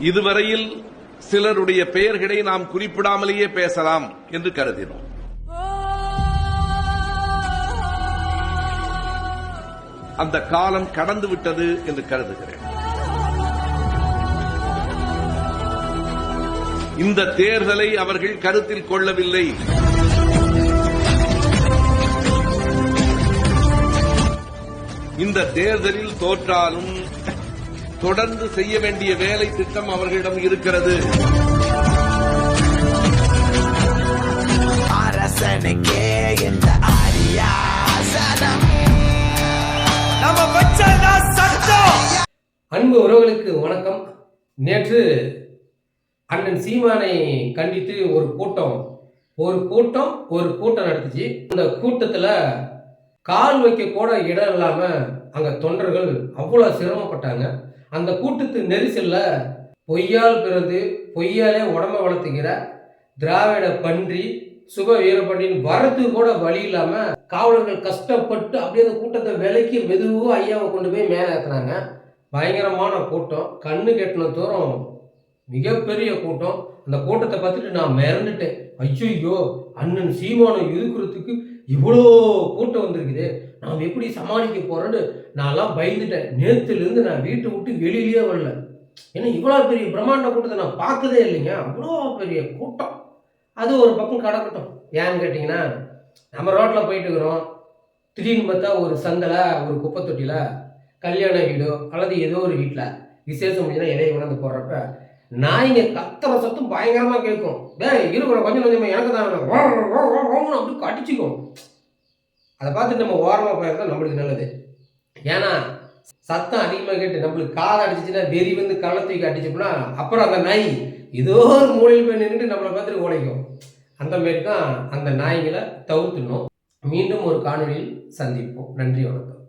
இதுவரையில் சிலருடைய பெயர்களை நாம் குறிப்பிடாமலேயே பேசலாம் என்று கருதினோம். அந்த காலம் கடந்து விட்டது என்று கருதுகிறேன். இந்த தேர்தலை அவர்கள் கருத்தில் கொள்ளவில்லை. இந்த தேர்தலில் தோற்றாலும் தொடர்ந்து செய்ய வேண்டிய வேலை திட்டம் அவர்களிடம் இருக்கிறது. அன்பு உறவுகளுக்கு வணக்கம். நேற்று அண்ணன் சீமானை கண்டித்து ஒரு கூட்டம் நடத்துச்சு. அந்த கூட்டத்துல கால் வைக்க கூட இடம் இல்லாம அங்க தொண்டர்கள் அவ்வளவு சிரமப்பட்டாங்க. அந்த கூட்டத்து நெரிசல்ல பொய்யால் பிறந்து பொய்யாலே உடம்ப வளர்த்துக்கிற திராவிட பன்றி சுப வீரபாண்டியன் வரது கூட வழி இல்லாம காவலர்கள் கஷ்டப்பட்டு அப்படியே அந்த கூட்டத்தை விலைக்கு மெதுவாக ஐயாவை கொண்டு போய் மேலே ஏற்றினாங்க. பயங்கரமான கூட்டம், கண்ணு கெட்டின தூரம் மிகப்பெரிய கூட்டம். அந்த கூட்டத்தை பார்த்துட்டு நான் மிரண்டுட்டேன். ஐயோ, அண்ணன் சீமானை எதிர்க்கிறதுக்கு இவ்வளோ கூட்டம் வந்திருக்குது, நாம் எப்படி சமாளிக்க போறோன்னு நான்லாம் பயந்துட்டேன். நேற்றுலேருந்து நான் வீட்டை விட்டு வெளியிலேயே வரல. ஏன்னா இவ்வளோ பெரிய பிரம்மாண்ட கூட்டத்தை நான் பார்த்ததே இல்லைங்க. அவ்வளோ பெரிய கூட்டம். அது ஒரு பக்கம் கிடக்கட்டும். ஏன்னு கேட்டிங்கன்னா, நம்ம ரோட்டில் போயிட்டு இருக்கிறோம், திடீர்னு பார்த்தா ஒரு சந்தில் ஒரு குப்பை தொட்டியில் கல்யாண வீடோ அல்லது ஏதோ ஒரு வீட்டில் விசேஷம் முடிஞ்சுன்னா எதையை உணர்ந்து போடுறப்ப நாய்ங்க கத்துற சத்தம் பயங்கரமாக கேட்கும். இருக்கிற கொஞ்சம் எனக்கு தான் அப்படி கடிச்சிக்கும். அதை பார்த்துட்டு நம்ம ஓரமாக போயிருந்தா நம்மளுக்கு நல்லது. ஏன்னா சத்தம் அதிகமாக கேட்டு நம்மளுக்கு காதை அடிச்சிச்சுன்னா வெறி வந்து கள்ளத்தூக்கி அடிச்சோம்னா அப்புறம் அந்த நாய் ஏதோ ஒரு மூலையில் போய் நின்றுட்டு நம்மளை பார்த்துட்டு உழைக்கும். அந்த மாரி தான் அந்த நாய்களை தவிர்த்துடணும். மீண்டும் ஒரு காணொலியில் சந்திப்போம். நன்றி, வணக்கம்.